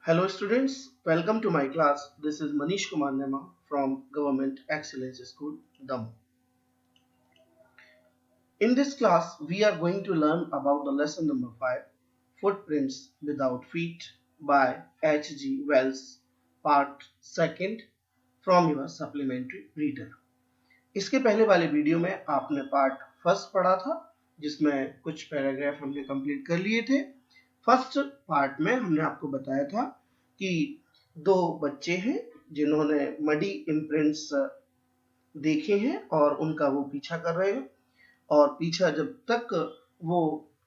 Hello students, welcome to my class. This is Manish Kumar Nema from Government Excellence School, Damoh. In this class, we are going to learn about the lesson number 5, Footprints Without Feet by H.G. Wells, part 2 from your supplementary reader. इसके पहले वाले video में आपने part first पढ़ा था जिसमें कुछ paragraph हमने कंप्लीट कर लिए थे। फर्स्ट पार्ट में हमने आपको बताया था कि दो बच्चे हैं जिन्होंने मडी इम्प्रिंट्स देखे हैं और उनका वो पीछा कर रहे हैं और पीछा जब तक वो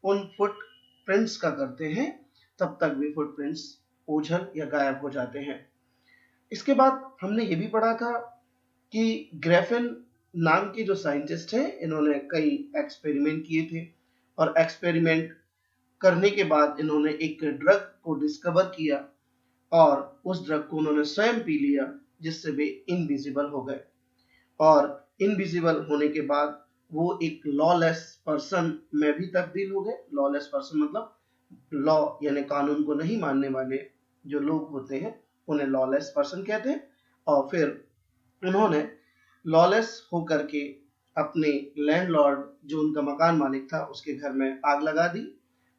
उन फुटप्रिंट्स का करते हैं तब तक वे फुटप्रिंट्स ओझल या गायब हो जाते हैं। इसके बाद हमने ये भी पढ़ा था कि ग्रेफिन नाम के जो साइंटिस्ट हैं इन्होंने कई एक्सपेरिमेंट किए थे और एक्सपेरिमेंट करने के बाद इन्होंने एक ड्रग को डिस्कवर किया और उस ड्रग को उन्होंने स्वयं पी लिया जिससे वे इनविजिबल हो गए और इनविजिबल होने के बाद वो एक लॉलेस पर्सन में भी तब्दील हो गए। लॉलेस पर्सन मतलब लॉ यानी कानून को नहीं मानने वाले जो लोग होते हैं उन्हें लॉलेस पर्सन कहते हैं। और फिर उन्होंने लॉलेस होकर के अपने लैंडलॉर्ड जो उनका मकान मालिक था उसके घर में आग लगा दी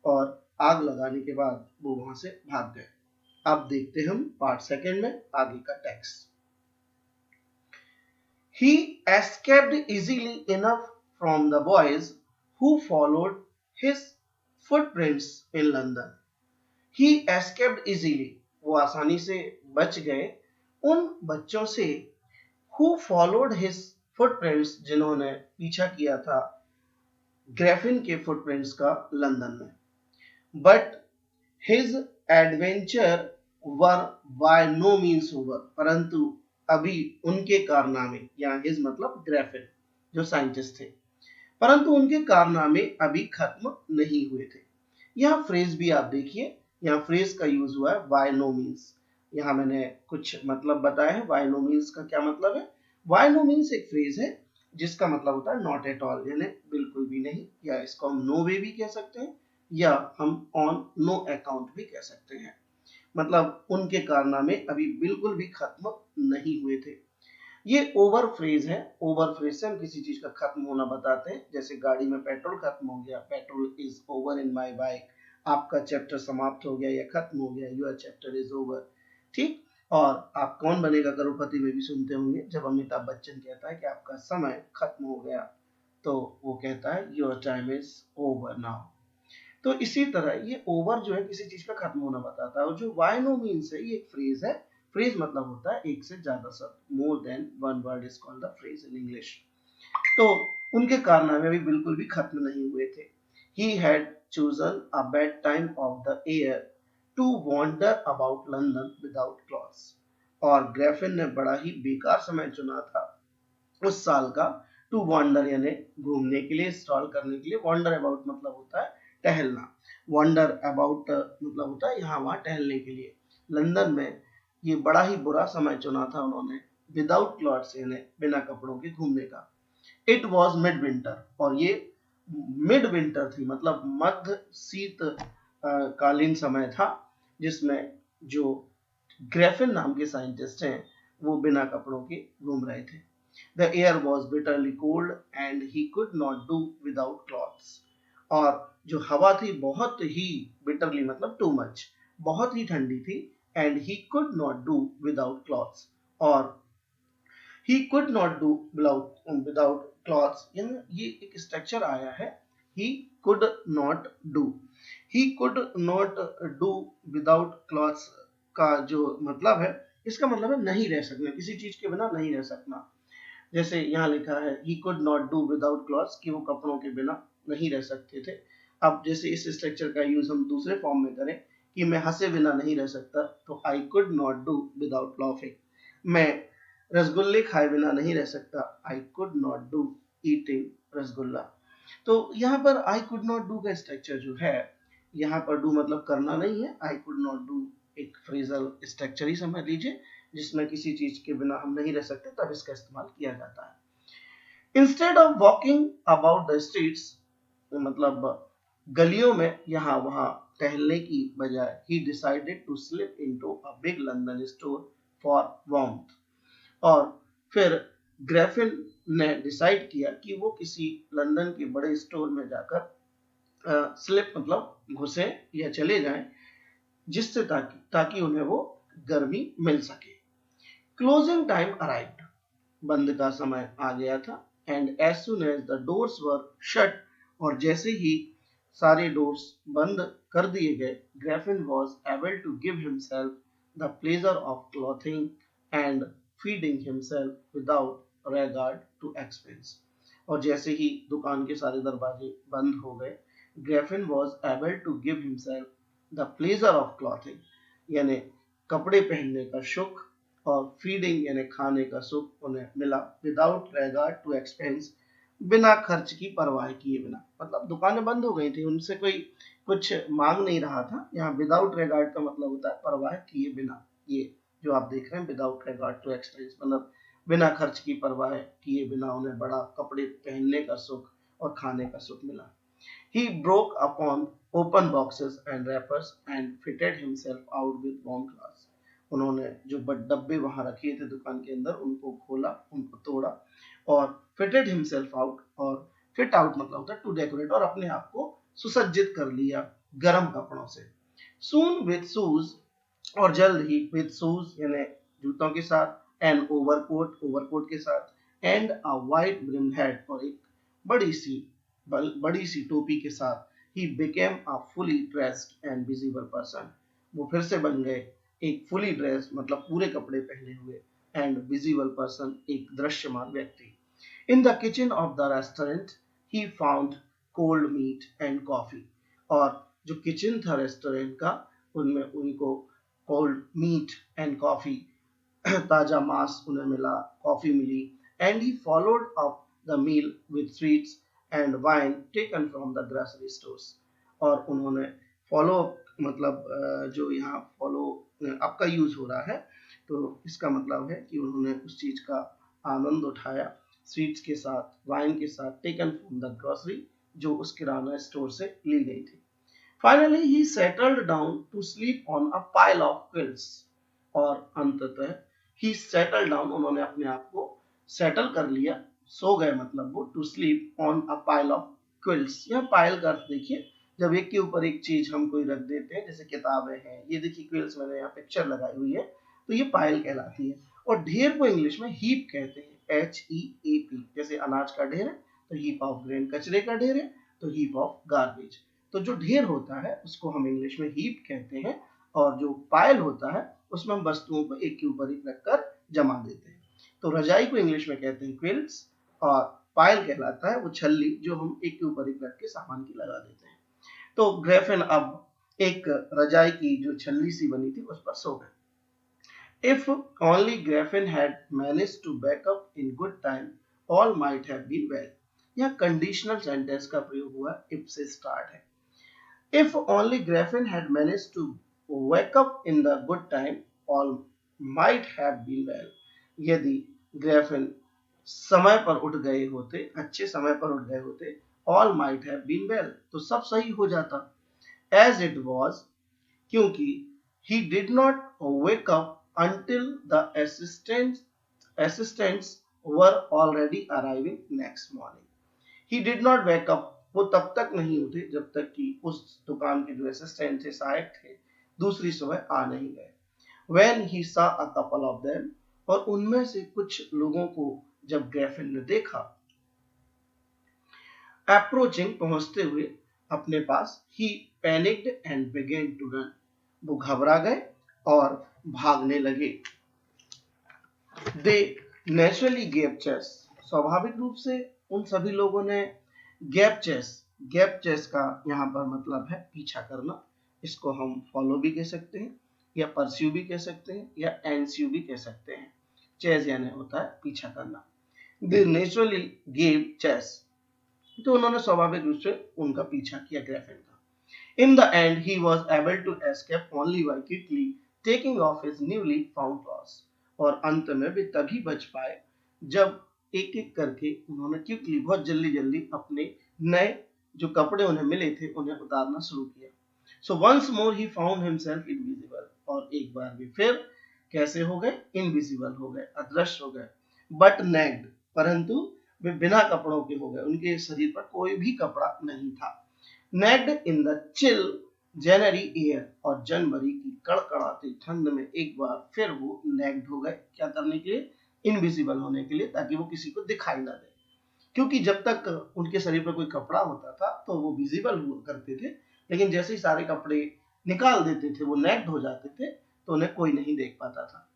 और आग लगाने के बाद वो वहां से भाग गए। अब देखते हम पार्ट सेकंड में आगे का text. He escaped easily enough from the boys who followed his footprints in London. He escaped easily, वो आसानी से बच गए उन बच्चों से who followed his footprints, जिन्होंने पीछा किया था ग्रेफिन के फुटप्रिंट्स का लंदन में। But his adventure were by no means over, परंतु अभी उनके कारनामे या हिज मतलब ग्रेफिन जो साइंटिस्ट थे, परंतु उनके कारनामे अभी खत्म नहीं हुए थे। यहाँ फ्रेज भी आप देखिए, यहाँ फ्रेज का यूज हुआ है बाय नो मीन्स। यहाँ मैंने कुछ मतलब बताया है। बाय नो मीन्स का क्या मतलब है? बाय नो मीन्स एक फ्रेज है जिसका मतलब होता है नॉट एट ऑल यानी बिल्कुल भी नहीं, या इसको हम नो वे भी कह सकते हैं या हम ऑन नो अकाउंट भी कह सकते हैं। मतलब उनके कारनामे अभी बिल्कुल भी खत्म नहीं हुए थे। ये ओवर फ्रेज है। ओवर फ्रेज से हम किसी चीज का खत्म होना बताते हैं। जैसे गाड़ी में पेट्रोल खत्म हो गया, petrol is over in my bike. आपका चैप्टर समाप्त हो गया या खत्म हो गया, योर चैप्टर इज ओवर। ठीक। और आप कौन बनेगा करोड़पति में भी सुनते होंगे, जब अमिताभ बच्चन कहता है कि आपका समय खत्म हो गया तो वो कहता है your time is over now. तो इसी तरह ये ओवर जो है किसी चीज का खत्म होना बताता है। और जो वाई नो मीन्स है ये एक फ्रेज है। फ्रेज मतलब होता है एक से ज्यादा शब्द, more than one word is called the phrase in English. तो उनके कारनामे अभी बिल्कुल भी खत्म नहीं हुए थे। He had chosen a bad time of the year to wander about London without clothes. और ग्रेफिन ने बड़ा ही बेकार समय चुना था उस साल का, टू वॉन्डर यानी घूमने के लिए, स्टॉल करने के लिए। वॉन्डर अबाउट मतलब होता है टहलना। वॉन्डर अबाउट मतलब होता है यहाँ वहां टहलने के लिए। लंदन में ये बड़ा ही बुरा समय चुना था उन्होंने विदाउट क्लॉथ्स यानी बिना कपड़ों के घूमने का। इट वॉज मिड विंटर, और ये मिड विंटर थी मतलब मध्य शीत कालीन समय था जिसमें जो ग्रेफिन नाम के साइंटिस्ट हैं वो बिना कपड़ों के घूम रहे थे। The air was bitterly cold and he could not do without clothes. और जो हवा थी बहुत ही बिटरली मतलब टू मच, बहुत ही ठंडी थी। and he could not do without clothes, और he could not do without clothes यानी ये एक स्ट्रक्चर आया है। he could not do, he could not do without clothes का जो मतलब है, इसका मतलब है नहीं रह सकना, किसी चीज के बिना नहीं रह सकना। जैसे यहाँ लिखा है he could not do without clothes कि वो कपड़ों के बिना नहीं रह सकते थे। अब जैसे इस स्ट्रक्चर का यूज हम दूसरे फॉर्म में करें कि मैं हंसे बिना नहीं रह सकता तो I could not do without laughing। मैं रसगुल्ले खाए बिना नहीं रह सकता, I could not do eating rasgulla. तो यहाँ पर I could not do का स्ट्रक्चर जो है, यहाँ पर do मतलब करना नहीं है। I could not do एक फ्रेजल स्ट्रक्चर ही समझ लीजिए जिसमें किसी चीज के बिना हम नहीं रह सकते, तब इसका इस्तेमाल किया जाता है। Instead of walking about the streets मतलब गलियों में यहाँ वहां टहलने की बजाय he decided to slip into a big London store for warmth। और फिर ग्रेफिन ने डिसाइड किया कि वो किसी लंदन के बड़े स्टोर में जाकर स्लिप मतलब घुसे या चले जाएं, जिससे ताकि उन्हें वो गर्मी मिल सके। क्लोजिंग टाइम अराइव्ड, बंद का समय आ गया था। And as soon as the doors were shut, और जैसे ही सारे डोर्स बंद कर दिए गए, Griffin was able to give himself the pleasure of clothing and feeding himself without regard to expense. और जैसे ही दुकान के सारे दरवाजे बंद हो गए, Griffin was able to give himself the pleasure of clothing यानी कपड़े पहनने का सुख, और फीडिंग यानी खाने का सुख उन्हें मिला विदाउट रेगार्ड टू एक्सपेंस, बिना खर्च की परवाह किए बिना। मतलब दुकानें बंद हो गई थी, उनसे कोई कुछ मांग नहीं रहा था। यहाँ विदाउट रेगार्ड का मतलब होता है परवाह किए बिना। ये जो आप देख रहे हैं विदाउट रेगार्ड टू एक्सपेंस मतलब बिना खर्च की परवाह किए बिना उन्हें बड़ा कपड़े पहनने का सुख और खाने का सुख मिला। He broke upon open boxes and wrappers and fitted himself out with warm cloths। उन्होंने जो डब्बे वहां रखे थे दुकान के अंदर, उनको खोला, उनको तोड़ा, और फिटेड हिमसेल्फ आउट, और फिट आउट मतलब होता है टू डेकोरेट, और अपने आप को सुसज्जित कर लिया गर्म कपड़ों से। सून विथ शूज, और जल्द ही विथ शूज यानी जूतों के साथ, एंड ओवरकोट के साथ, and a white brim head, और एक बड़ी सी टोपी के साथ, he became a fully dressed and visible person. वो फिर से बन गए एक फुली ड्रेस मतलब पूरे कपड़े पहने हुए, एंड विजिबल पर्सन एक दृश्यमान व्यक्ति। In the kitchen of the restaurant he found cold meat and coffee, और जो किचन था रेस्टोरेंट का, उनमें उनको कोल्ड मीट एंड कॉफी ताजा मांस उन्हें मिला, कॉफी मिली। And he followed up the meal with sweets and wine taken from the grocery stores. और उन्होंने फॉलो मतलब जो यहाँ फॉलो अप का यूज हो रहा है, तो इसका मतलब है कि उन्होंने उस चीज का आनंद उठाया स्वीट्स के साथ, वाइन के साथ, टेकन फ्रॉम द ग्रोसरी जो उस किराना स्टोर से ली गई थी। Finally he settled down to sleep on a pile of quilts, और अंततः ही सेटल डाउन, उन्होंने अपने आप को सेटल कर लिया, सो गए मतलब वो, to sleep on a pile of quilts. यह पाइल का अर्थ देखिए, जब एक के ऊपर एक चीज हम कोई रख देते हैं, जैसे किताबें हैं, ये देखिए क्विल्ट्स मैंने यहाँ पिक्चर लगाई हुई है, तो ये पाइल कहलाती है। और ढेर को इंग्लिश में हीप कहते हैं, HEAP। जैसे अनाज का ढेर है तो हीप ऑफ ग्रेन, कचरे का ढेर है तो हीप ऑफ गार्बेज। तो जो ढेर होता है उसको हम इंग्लिश में हीप कहते हैं, और जो पाइल होता है उसमें हम वस्तुओं को एक के ऊपर एक रखकर जमा देते हैं। तो रजाई को इंग्लिश में कहते हैं क्विल्ट्स, और पाइल कहलाता है वो छल्ली जो हम एक के ऊपर एक रख के सामान की लगा देते हैं। तो ग्रेफिन अब एक रजाई की जो छल्ली सी बनी थी उस पर सो गए। If only Griffin had managed to back up in good time, all might have been well। यह कंडीशनल सेंटेंस का प्रयोग हुआ if से स्टार्ट है। If only Griffin had managed to wake up in the good time, all might have been well। यदि Graafian समय पर उठ गए होते, अच्छे समय पर उठ गए होते, all might have been well, तो सब सही हो जाता। As it was, क्योंकि he did not wake up until the assistants were already arriving next morning। He did not wake up, वो तब तक नहीं उठे जब तक कि उस दुकान के जो असिस्टेंट थे, सहायक थे, दूसरी सुबह आ नहीं गए। When he saw a couple of them, और उनमें से कुछ लोगों को जब ग्रेफिन ने देखा, approaching पहुंचते हुए अपने पास, he panicked and began to run। वो घबरा गए और भागने लगे। They naturally gave chase। स्वाभाविक रूप से उन सभी लोगों ने गैप चेस का यहाँ पर मतलब है पीछा करना। इसको हम फॉलो भी कह सकते हैं, या परस्यू भी कह सकते हैं, या एंस्यू भी कह सकते हैं। चेस यानी होता है पीछा करना। They naturally gave chase, तो उन्होंने स्वाभाविक रूप से उनका पीछा किया ग्रेफिन का। In the end, he was able to escape only by quickly taking off his newly found clothes। और अंत में भी तभी बच पाए जब एक एक करके उन्होंने बहुत जल्दी अपने नए जो कपड़े उन्हें मिले थे उन्हें उतारना शुरू किया। So once more he found himself invisible, और एक बार भी फिर कैसे हो गए, इनविजिबल हो गए, अदृश्य हो गए, बट नेग्ड, परंतु वे बिना कपड़ों के हो गए, उनके शरीर पर कोई भी कपड़ा नहीं था। Naked in the chill January air, और जनवरी की कड़कड़ाती ठंड में एक बार फिर वो नेग्ड हो गए, क्या करने के लिए, इनविजिबल होने के लिए, ताकि वो किसी को दिखाई ना दे। क्योंकि जब तक उनके शरीर पर कोई कपड़ा होता था तो वो विजिबल हुआ करते थे, लेकिन जैसे ही सारे कपड़े निकाल देते थे, वो नेक्ड हो जाते थे, तो उन्हें कोई नहीं देख पाता था।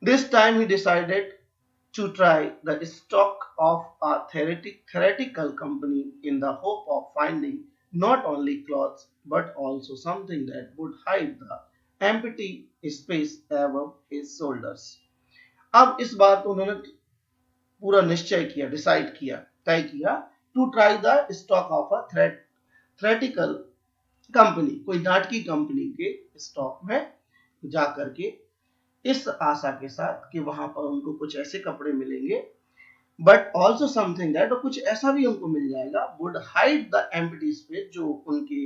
This time he decided to try the stock of a theoretical company in the hope of finding not only clothes but also something that would hide the empty space above his shoulders. अब इस बात को उन्होंने पूरा निश्चय किया, decide किया, तय किया, to try the stock of a theatrical company, कोई नाटकी कंपनी के स्टॉक में जाकर के, इस आशा के साथ कि वहां पर उनको कुछ ऐसे कपड़े मिलेंगे, बट ऑल्सो समथिंग दैट, कुछ ऐसा भी उनको मिल जाएगा, would hide the empty space, जो उनके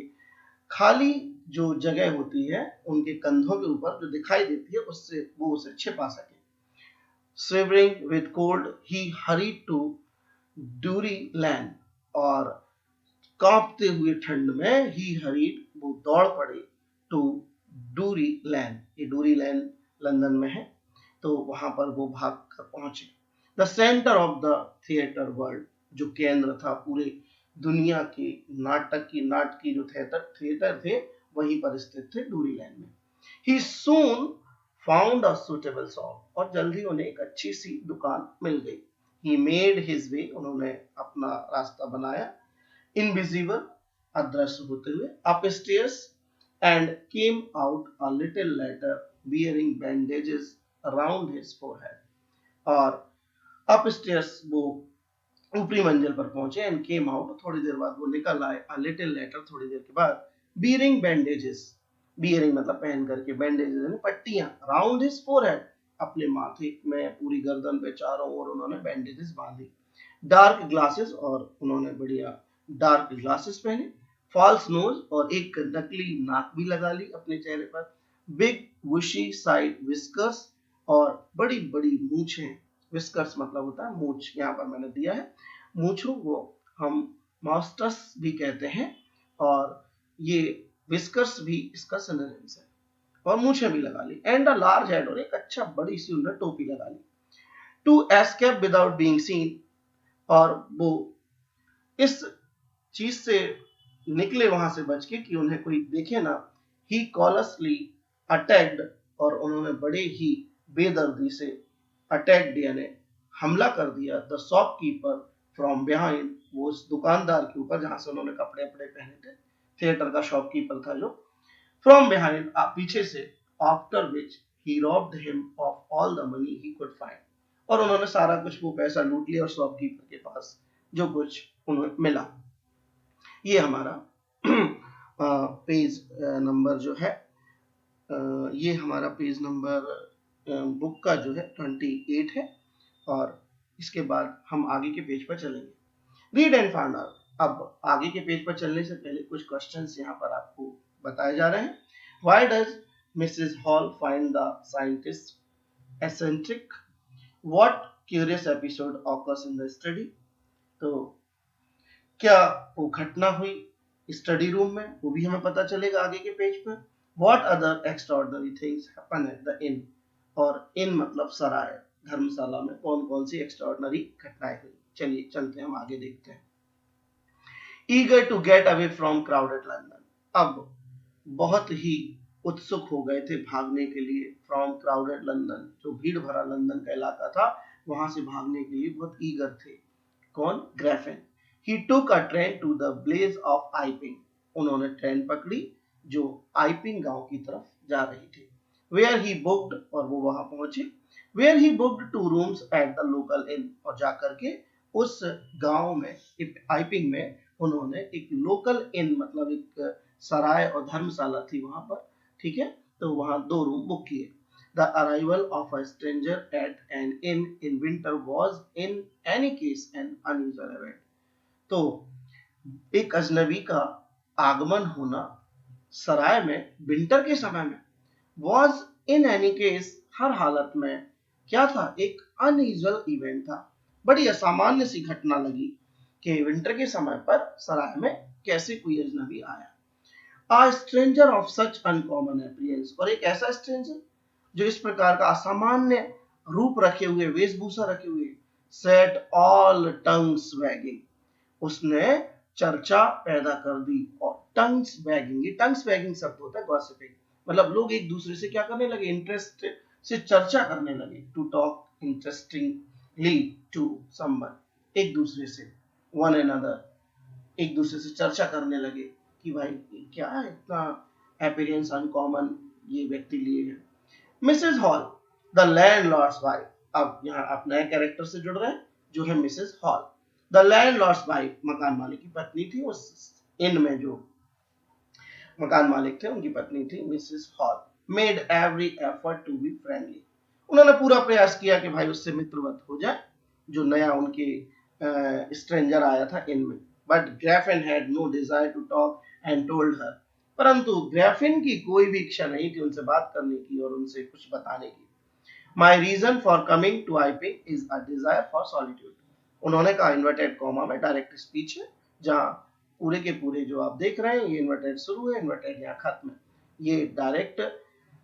खाली जो जगह होती है उनके कंधों के ऊपर जो दिखाई देती है, उससे वो उसे छिपा सके। Shivering with cold, he hurried to Drury Lane, और कांपते हुए ठंड में ही हरीड, वो दौड़ पड़े, टू डूरी लैन, ये डूरी लैन लंदन में है, तो वहां पर वो भाग कर पहुंचे। The centre of the theatre world, जो केंद्र था पूरे दुनिया के नाटकी जो थिएटर थे वहीं पर स्थित थे, डूरी लैन में। ही सून फाउंड अ सुटेबल शॉप, और जल्दी उन्हें एक अच्छी सी दुकान मिल गई। ही मेड हिज वे, उन्होंने अपना रास्ता बनाया, इनविजिबल, अदृश्य होते हुए, upstairs, and came out a little letter bearing bandages around his forehead, और अपस्टेयर्स वो ऊपरी मंजिल पर पहुंचे, एंड केम आउट, थोड़ी देर बाद वो निकल आए, अ लिटिल लेटर, थोड़ी देर के बाद, बियरिंग बैंडेजेस, बियरिंग मतलब पहन करके, बैंडेजेस यानी पट्टियां, अराउंड हिज फोरहेड, अपने माथे में, पूरी गर्दन पे चारों ओर उन्होंने बैंडेजेस बांधी, डार्क ग्लासेस, और उन्होंने बढ़िया डार्क ग्लासेस पहने, फॉल्स नोज, और एक नकली नाक भी लगा ली अपने चेहरे पर, बिग वुशी साइड विस्कर्स, और बड़ी बड़ी मूछें, विस्कर्स मतलब होता है मूछ, यहाँ पर मैंने दिया है मूछों को हम मास्टर्स भी कहते हैं, और ये विस्कर्स भी इसका सिनोनिम्स है, और मूछें भी लगा ली, एंड अ लार्ज हेड, और एक अच्छा बड़ी सी उन्होंने टोपी लगा ली, to escape without being seen, और वो इस चीज से निकले वहां से बच के कि उन्हें कोई देखे ना। ही कॉलसली अटैक्ड, और उन्होंने बड़े ही बेदर्दी से अटैक्ड यानी हमला कर दिया, द शॉपकीपर फ्रॉम बिहाइंड, वो उस दुकानदार के ऊपर जहां से उन्होंने कपड़े अपने पहने थे, थिएटर का शॉपकीपर था जो, फ्रॉम बिहाइंड, पीछे से, after which he robbed him of all the money he could find, और उन्होंने सारा कुछ वो पैसा लूट लिया, और शॉपकीपर के पास जो कुछ उन्हें मिला। ये हमारा पेज नंबर जो है, ये हमारा पेज नंबर बुक का जो है 28 है, और इसके बाद हम आगे के पेज पर चलेंगे। Read and find out. अब आगे के पेज पर चलने से पहले कुछ क्वेश्चंस यहाँ पर आपको बताए जा रहे हैं। Why does Mrs hall find the scientist eccentric? What curious episode occurs in the study? तो क्या वो घटना हुई स्टडी रूम में, वो भी हमें पता चलेगा आगे के पेज पर। What other extraordinary things happen at the in, और इन मतलब सराय, धर्मशाला में कौन कौन सी एक्स्ट्राऑर्डिनरी घटनाएं हुई। चलिए चलते हैं, हम आगे देखते हैं। Eager to get away from crowded London, अब बहुत ही उत्सुक हो गए थे भागने के लिए, फ्रॉम क्राउडेड लंदन, जो भीड़ भरा लंदन का इलाका था, वहां से भागने के लिए बहुत ईगर थे। कौन? ग्रैफिन। He took a train to the blaze of Iping, उन्होंने ट्रेन पकड़ी जो आइपिंग गांव की तरफ जा रही थी। Where he booked, और वो वहां पहुंचे, Where he booked 2 rooms at the local inn, और जाकर के उस गांव में, आइपिंग में, उन्होंने एक लोकल इन मतलब एक सराय और धर्मशाला थी वहां पर, ठीक है, तो वहां 2 रूम बुक किए। The arrival of a stranger at an inn in winter was in any case an unusual event, तो एक अजनबी का आगमन होना सराय में विंटर के समय में वॉज इन एनी केस हर हालत में क्या था, एक अनयूजुअल इवेंट था, बड़ी असामान्य सी घटना लगी कि विंटर के समय पर सराय में कैसे कोई अजनबी आया। A stranger of such uncommon appearance, और एक ऐसा स्ट्रेंजर जो इस प्रकार का असामान्य रूप रखे हुए, वेशभूषा रखे हुए, set all tongues wagging, उसने चर्चा पैदा कर दी। और टंग्स वैगिंग, ये टंग्स वैगिंग शब्द होता है गॉसिपिंग, मतलब लोग एक दूसरे से क्या करने लगे, इंटरेस्ट से चर्चा करने लगे। To talk interestingly to someone, एक दूसरे से, वन अनदर, एक दूसरे से चर्चा करने लगे कि भाई क्या है इतना अपीयरेंस अनकॉमन ये व्यक्ति लिए है। Mrs hall the landlords wife, अब यहाँ आप नए कैरेक्टर से जुड़ रहे हैं जो है Mrs hall. The landlords wife, मकान मालिक की पत्नी थी, उस इन में जो मकान मालिक थे उनकी पत्नी थी Mrs Hall. Made every effort to be friendly, उन्होंने पूरा प्रयास किया कि भाई उससे मित्रवत हो जाए जो नया उनके स्ट्रेंजर आया था इनमें। But Griffin had no desire to talk and told her, परंतु ग्रैफिन की कोई भी इच्छा नहीं थी उनसे बात करने की और उनसे कुछ बताने की। My reason for coming to Iping is a desire for solitude, उन्होंने कहा, इन्वर्टेड कॉमा में डायरेक्ट स्पीच है जहां पूरे के पूरे जो आप देख रहे हैं ये इन्वर्टेड शुरू है, इन्वर्टेड यहाँ खत्म है, ये डायरेक्ट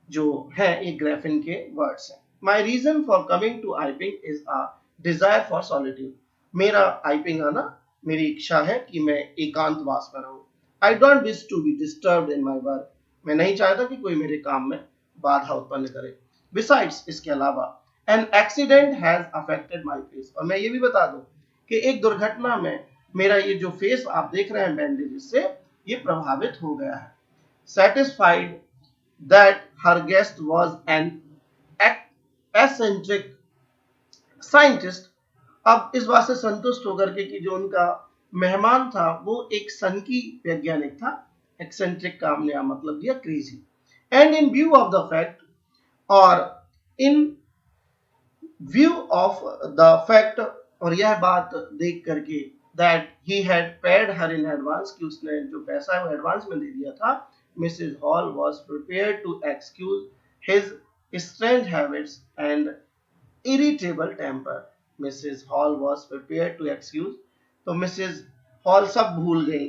जो है ये ग्रैफिन के वर्ड्स हैं। My reason for coming to Iping is a desire for solitude, मेरा आईपिंग आना मेरी इच्छा है कि मैं एकांतवास में रहूं। I don't wish to be disturbed in my work, मैं नहीं चाहता कि कोई मेरे काम में बाधा उत्पन्न करे। बिसाइड्स, इसके अलावा, an accident has affected my face, और मैं ये भी बता दूं कि एक दुर्घटना में मेरा ये जो फेस आप देख रहे हैं बैंडेज से, ये प्रभावित हो गया है। Satisfied that her guest was an eccentric scientist, अब इस बात से संतुष्ट होकर के कि जो उनका मेहमान था वो एक सनकी वैज्ञानिक था, एक्सेंट्रिक का हमने मतलब दिया crazy. And in view of the fact, और in view of the fact, और यह बात देख करके, that he had paid her in advance, कि उसने जो पैसा है वो एडवांस में दे दिया था। Mrs Hall was prepared to excuse his strange habits and irritable temper, Mrs Hall was prepared to excuse, तो मिसेस हॉल सब भूल गई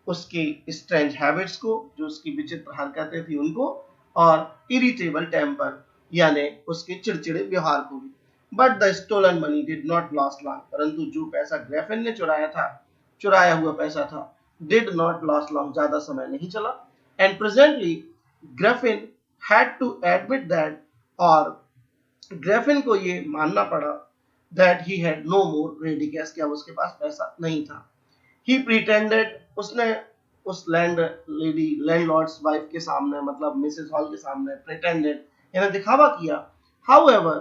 उसकी स्ट्रेंज हैबिट्स को, जो उसकी विचित्र हरकतें थी उनको, और इरिटेबल टेम्पर यानी उसके चिड़चिड़े व्यवहार को भी। But the stolen money did not last long, परंतु जो पैसा ग्रैफिन ने चुराया था, चुराया हुआ पैसा था, डिड नॉट लास्ट लॉन्ग, ज्यादा समय नहीं चला। And presently Griffin had to admit that, और ग्रैफिन को ये मानना पड़ा, that he had no more ready cash, क्या उसके पास पैसा नहीं था। ही प्रिटेंडेड, उसने उस लैंडलॉर्ड्स वाइफ के सामने, मतलब मिसेस हॉल के सामने, प्रिटेंडेड यानी दिखावा किया, हाउएवर,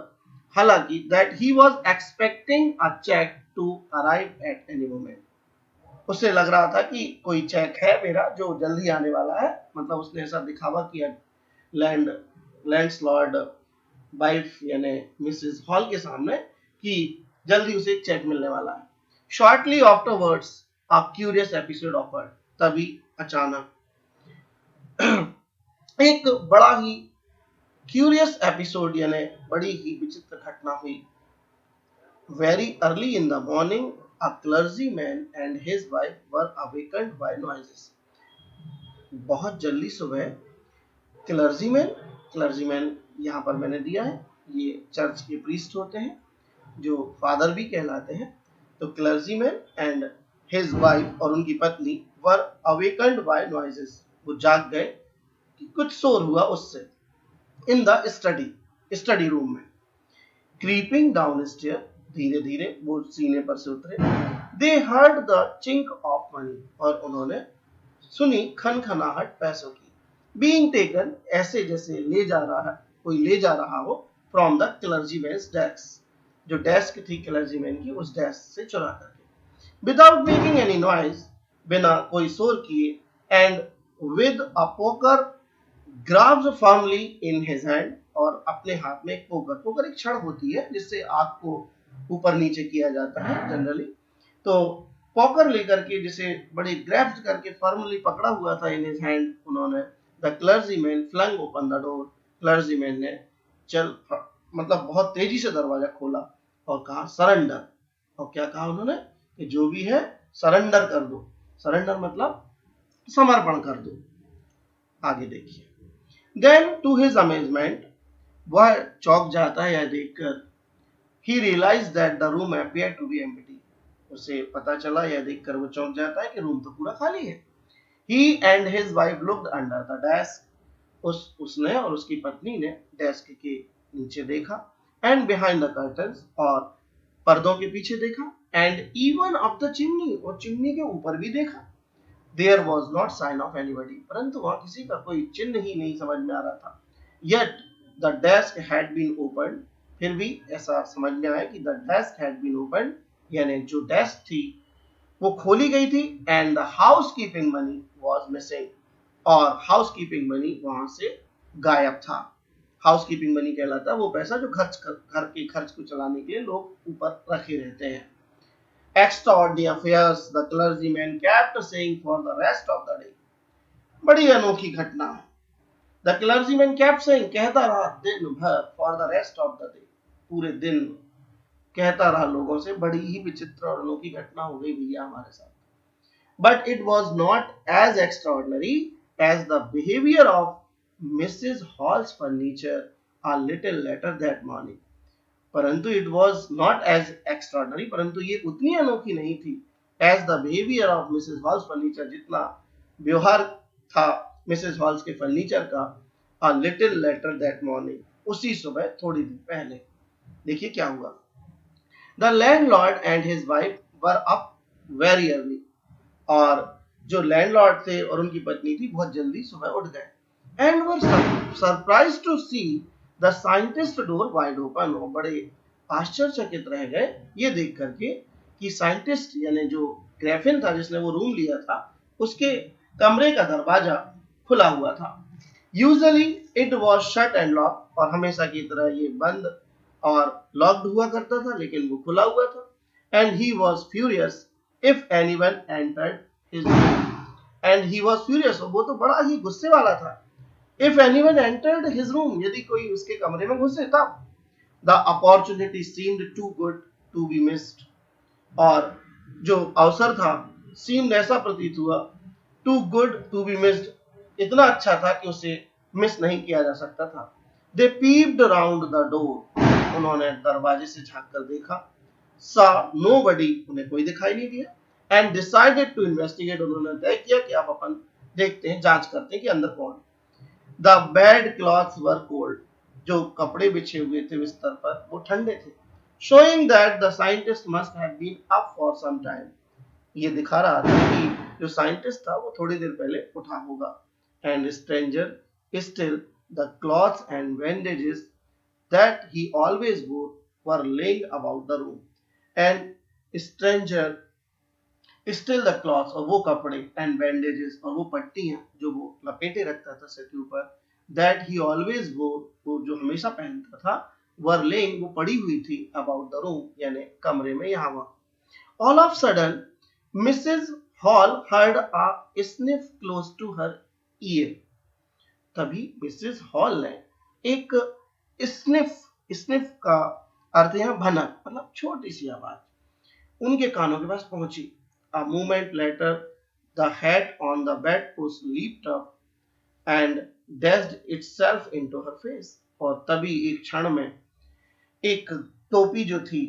हालांकि, that he was expecting a cheque to arrive at any moment, उसे लग रहा था कि कोई चेक है मेरा जो जल्दी आने वाला है, मतलब उसने ऐसा दिखावा किया लैंडलॉर्ड वाइफ यानी मिसेस हॉल के सामने कि जल्दी उसे एक चेक मिलने वाला है। Shortly afterwards a curious episode offered, तभी अचानक एक बड़ा ही क्यूरियस एपिसोड यानी बड़ी ही विचित्र घटना हुई। Very early in the morning a clergyman and his wife were awakened by noises, बहुत जल्दी सुबह क्लर्जीमैन, क्लर्जीमैन यहाँ पर मैंने दिया है, ये चर्च के प्रीस्ट होते हैं जो फादर भी कहलाते हैं। तो क्लर्जीमैन एंड हिज वाइफ, और उनकी पत्नी, वर अवेकन्ड बाय नॉइजेस, वो जाग गए कि कुछ शोर हुआ उससे। इन द स्टडी रूम में, क्रीपिंग डाउन स्टेयर, धीरे धीरे वो सीने पर से उतरे। दे heard the chink of money, और उन्होंने सुनी खनखनाहट पैसों की। बीइंग टेकन, ऐसे जैसे ले जा रहा है, कोई ले जा रहा हो, फ्रॉम द क्लर्जीमैन्स डेस्क, जो डेस्क थी क्लर्जीमैन की, उस डेस्क से चुरा करके। विदाउट मेकिंग एनी नॉइज, बिना कोई शोर किए, and with a poker grabbed firmly in his hand, और अपने हाथ में एक पोकर, पोकर एक छड़ होती है जिससे आग को ऊपर नीचे किया जाता है जनरली, तो पॉकर लेकर के जिसे बड़े ग्रैप्ड करके फर्मली पकड़ा हुआ था इन हिज हैंड उन्होंने, the clergyman flung open the door, clergyman ने मतलब बहुत तेजी से दरवाजा खोला और कहा सरेंडर। और क्या कहा उन्होंने कि जो भी है सरेंडर कर दो। सरेंडर मतलब समर्पण कर दो। आगे देखिए, देन टू हिज अमेजमेंट, वह चौंक जाता है यह देखकर, he realise that the room appear to be empty, उसे पता चला यह देखकर वो चौंक जाता है कि रूम तो पूरा खाली है। He and his wife looked under the desk, उसने और उसकी पत्नी ने डेस्क के नीचे देखा, एंड बिहाइंड द कर्टन्स, और पर्दों के पीछे देखा, and even up the chimney, और चिमनी के ऊपर भी देखा। There was not sign of anybody, परंतु वहां किसी का कोई चिन्ह ही नहीं समझ में आ रहा था। Yet the desk had been open, फिर भी ऐसा समझ में आया कि the desk had been open, यानी जो डेस्क थी वो खोली गई थी, and the house keeping money was missing, और हाउस कीपिंग मनी वहां से गायब था। हाउस कीपिंग मनी कहलाता है वो पैसा जो घर के खर्च को चलाने के लिए लोग ऊपर रखे रहते हैं। Extraordinary affairs, the clergyman kept saying for the rest of the day. बड़ी अनोखी घटना है। The clergyman kept saying, कहता रहा दिन भर, for the rest of the day, पूरे दिन कहता रहा लोगों से, बड़ी ही विचित्र और अनोखी घटना हो गई भैया हमारे साथ। But it was not as extraordinary as the behavior of Mrs. Hall's furniture a little later that morning. परंतु it was not as extraordinary, परंतु ये उतनी अनोखी नहीं थी as the behaviour of Mrs Hall's furniture, जितना व्यवहार था मिसेस हॉल्स के फर्नीचर का, a little later that morning, उसी सुबह थोड़ी देर पहले। देखिए क्या हुआ। The landlord and his wife were up very early, और जो लैंडलॉर्ड थे और उनकी पत्नी थी बहुत जल्दी सुबह उठ गए, and were surprised to see the scientist door wide open, वो बड़े आश्चर्यचकित रह गए ये देख करके कि साइंटिस्ट यानी जो ग्रैफिन था जिसने वो रूम लिया था उसके कमरे का दरवाजा खुला हुआ था। Usually it was shut and lock, और हमेशा की तरह ये बंद और लॉक्ड हुआ करता था, लेकिन वो खुला हुआ था। And he was furious if anyone entered his room, and he was furious, वो तो बड़ा ही गुस्से वाला था। If anyone entered his room, यदि कोई उसके कमरे में घुसे तब। The opportunity seemed too good to be missed, और जो अवसर था सीम्ड ऐसा प्रतीत हुआ, too good to be missed, इतना अच्छा था कि उसे मिस नहीं किया जा सकता था। दे पीप्ड अराउंड द डोर, उन्होंने दरवाजे से झांक कर देखा। सा नोबडी, उन्हें कोई दिखाई नहीं दिया। एंड डिसाइडेड टू इन्वेस्टिगेट, उन्होंने तय किया कि आप अपन देखते हैं, जांच करते हैं कि अंदर कौन। The bed clothes were cold, जो कपड़े बिछे हुए थे बिस्तर पर वो ठंडे थे। Showing that the scientist must have been up for some time, ये दिखा रहा था कि जो साइंटिस्ट था वो थोड़ी देर पहले उठा होगा। And stranger still the clothes and bandages that he always wore were lying about the room, and stranger still the clothes, और वो कपड़े, एंड बैंडेजेस, और वो पट्टियां जो वो लपेटे रखता था सिर के ऊपर, दैट ही ऑलवेज वो जो हमेशा पहनता था, वर लेइंग, वो पड़ी हुई थी, अबाउट द रूम, यानी कमरे में यहाँ वहां। All of sudden Mrs Hall heard a sniff close to her ear, तभी मिसेस हॉल ने एक स्निफ, स्निफ का अर्थ यहाँ भनक, मतलब छोटी सी आवाज उनके कानों के पास पहुंची। A moment later, the hat on the bedpost leaped up and dashed itself into her face. और तभी एक क्षण में एक टोपी जो थी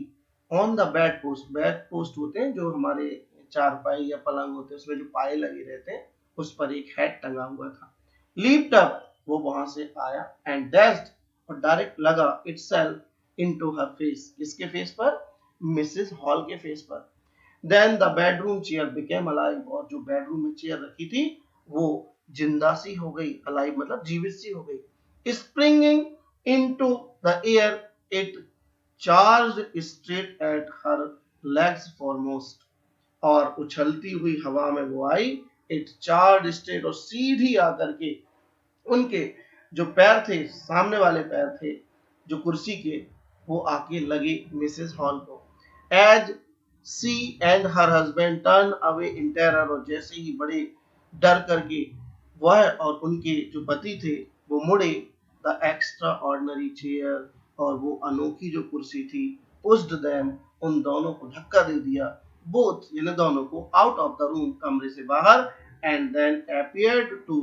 on the bed post, bed post होते हैं जो हमारे चारपाई या पलंग होते हैं उसमें जो पाए लगे रहते हैं, उस पर एक हैट टंगा हुआ था। लीप्ड अप, वो वहां से आया, एंड डैश्ड, और डायरेक्ट लगा, इटसेल्फ इनटू हर फेस, किसके फेस पर? मिसेस हॉल के फेस पर। Then the bedroom chair became alive, और जो बेडरूम में चेयर रखी थी वो जिंदा सी हो गई, alive मतलब जीवित सी हो गई। Springing into the air, it charged straight at her legs foremost, और उछलती हुई हवा में वो आई, it charged straight, और सीधी आकर के उनके जो पैर थे, सामने वाले पैर थे जो कुर्सी के, वो आके लगे मिसेस हॉल को। As she and her husband turn away in terror, और जैसे ही बड़े डर करके वह और उनके जो पति थे वो मुड़े, द एक्स्ट्रा ऑर्डिनरी चेयर, और वो अनोखी जो कुर्सी थी, पुश्ड देम, उन दोनों को धक्का दे दिया, बोथ यानी दोनों को, आउट ऑफ द रूम, कमरे से बाहर, and then appeared to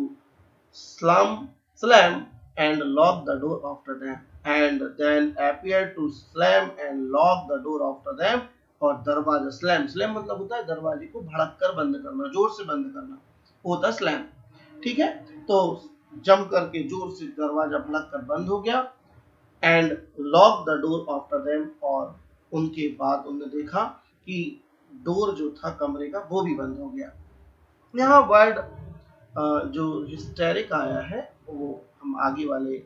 slam and lock the door after them, and then appeared to slam and lock the door after them, और दरवाजा स्लैम मतलब होता है दरवाजे को भड़क कर बंद करना, जोर से बंद करना, वो होता है स्लैम। ठीक है, तो जम करके जोर से दरवाजा भड़क कर बंद हो गया, and lock the door after them, और उनके बाद उन्होंने देखा कि डोर जो था कमरे का वो भी बंद हो गया। यहाँ वर्ड जो हिस्टेरिक आया है वो हम आगे वाले